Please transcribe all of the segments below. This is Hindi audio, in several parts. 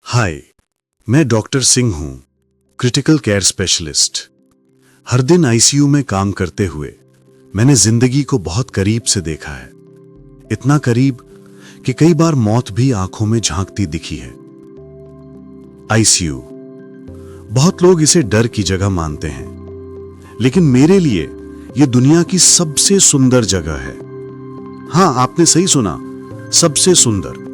हाय, मैं डॉक्टर सिंह हूं, क्रिटिकल केयर स्पेशलिस्ट। हर दिन आईसीयू में काम करते हुए मैंने जिंदगी को बहुत करीब से देखा है। इतना करीब कि कई बार मौत भी आंखों में झांकती दिखी है। आईसीयू, बहुत लोग इसे डर की जगह मानते हैं, लेकिन मेरे लिए यह दुनिया की सबसे सुंदर जगह है। हां, आपने सही सुना, सबसे सुंदर।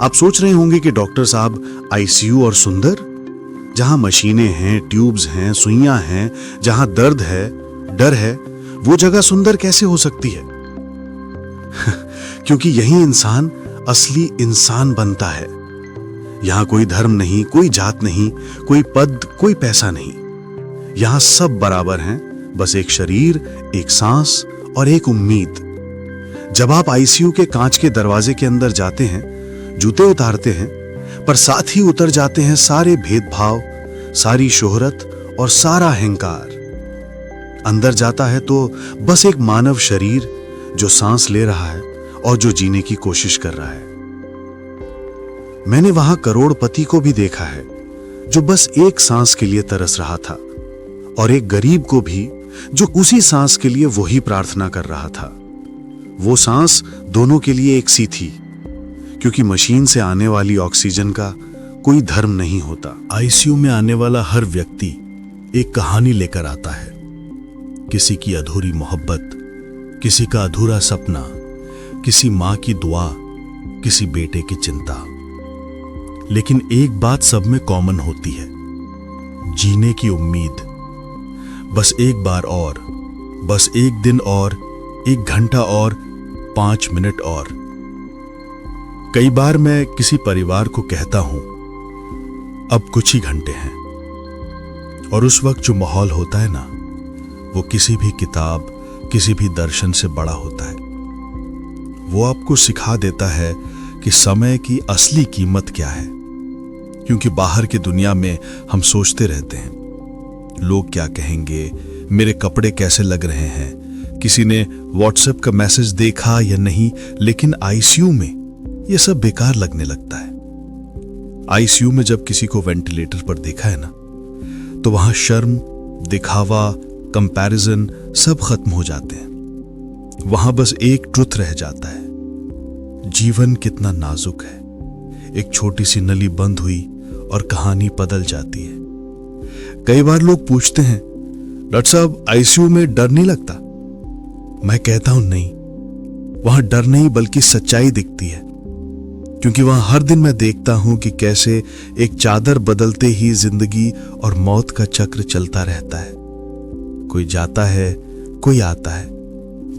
आप सोच रहे होंगे कि डॉक्टर साहब, आईसीयू और सुंदर? जहां मशीनें हैं, ट्यूब्स हैं, सुइयां हैं, जहां दर्द है, डर है, वो जगह सुंदर कैसे हो सकती है? क्योंकि यही इंसान असली इंसान बनता है। यहां कोई धर्म नहीं, कोई जात नहीं, कोई पद, कोई पैसा नहीं। यहां सब बराबर हैं, बस एक शरीर, एक सांस और एक उम्मीद। जब आप आईसीयू के कांच के दरवाजे के अंदर जाते हैं, जूते उतारते हैं, पर साथ ही उतर जाते हैं सारे भेदभाव, सारी शोहरत और सारा अहंकार। अंदर जाता है तो बस एक मानव शरीर जो सांस ले रहा है और जो जीने की कोशिश कर रहा है। मैंने वहां करोड़पति को भी देखा है जो बस एक सांस के लिए तरस रहा था, और एक गरीब को भी जो उसी सांस के लिए वही प्रार्थना कर रहा था। वो सांस दोनों के लिए एक सी थी, क्योंकि मशीन से आने वाली ऑक्सीजन का कोई धर्म नहीं होता। आईसीयू में आने वाला हर व्यक्ति एक कहानी लेकर आता है। किसी की अधूरी मोहब्बत, किसी का अधूरा सपना, किसी मां की दुआ, किसी बेटे की चिंता। लेकिन एक बात सब में कॉमन होती है, जीने की उम्मीद। बस एक बार और, बस एक दिन और, एक घंटा और, 5 मिनट और। कई बार मैं किसी परिवार को कहता हूं, अब कुछ ही घंटे हैं, और उस वक्त जो माहौल होता है ना, वो किसी भी किताब, किसी भी दर्शन से बड़ा होता है। वो आपको सिखा देता है कि समय की असली कीमत क्या है। क्योंकि बाहर की दुनिया में हम सोचते रहते हैं, लोग क्या कहेंगे, मेरे कपड़े कैसे लग रहे हैं, किसी ने व्हाट्सएप का मैसेज देखा या नहीं। लेकिन आईसीयू में ये सब बेकार लगने लगता है। आईसीयू में जब किसी को वेंटिलेटर पर देखा है ना, तो वहां शर्म, दिखावा, कंपैरिजन सब खत्म हो जाते हैं। वहां बस एक ट्रुथ रह जाता है, जीवन कितना नाजुक है। एक छोटी सी नली बंद हुई और कहानी बदल जाती है। कई बार लोग पूछते हैं, डॉक्टर साहब, आईसीयू में डर नहीं लगता? मैं कहता हूं नहीं, वहां डर नहीं बल्कि सच्चाई दिखती है। क्योंकि वहां हर दिन मैं देखता हूं कि कैसे एक चादर बदलते ही जिंदगी और मौत का चक्र चलता रहता है। कोई जाता है, कोई आता है,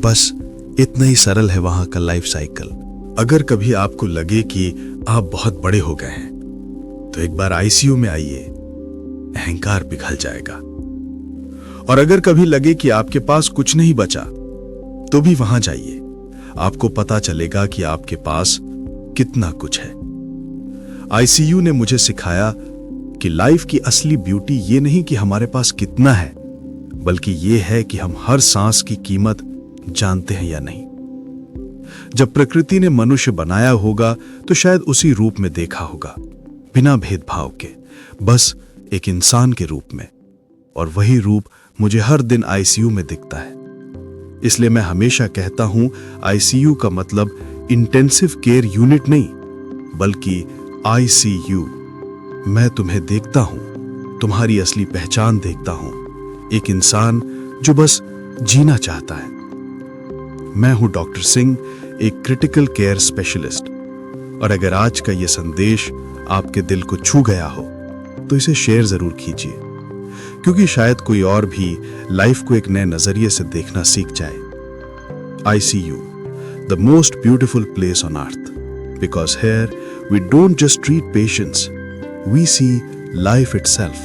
बस इतना ही सरल है वहां का लाइफ साइकिल। अगर कभी आपको लगे कि आप बहुत बड़े हो गए हैं, तो एक बार आईसीयू में आइए, अहंकार पिघल जाएगा। और अगर कभी लगे कि आपके पास कुछ नहीं बचा, तो भी वहां जाइए, आपको पता चलेगा कि आपके पास कितना कुछ है। आईसीयू ने मुझे सिखाया कि लाइफ की असली ब्यूटी ये नहीं कि हमारे पास कितना है, बल्कि ये है कि हम हर सांस की कीमत जानते हैं या नहीं। जब प्रकृति ने मनुष्य बनाया होगा तो शायद उसी रूप में देखा होगा, बिना भेदभाव के, बस एक इंसान के रूप में। और वही रूप मुझे हर दिन आईसीयू में दिखता है। इसलिए मैं हमेशा कहता हूं, आईसीयू का मतलब इंटेंसिव केयर यूनिट नहीं, बल्कि आईसीयू। मैं तुम्हें देखता हूं, तुम्हारी असली पहचान देखता हूं, एक इंसान जो बस जीना चाहता है। मैं हूं डॉक्टर सिंह, एक क्रिटिकल केयर स्पेशलिस्ट। और अगर आज का यह संदेश आपके दिल को छू गया हो, तो इसे शेयर जरूर कीजिए, क्योंकि शायद कोई और भी लाइफ को एक नए नजरिए से देखना सीख जाए। ICU, the most beautiful place on earth, because here we don't just treat patients, we see life itself.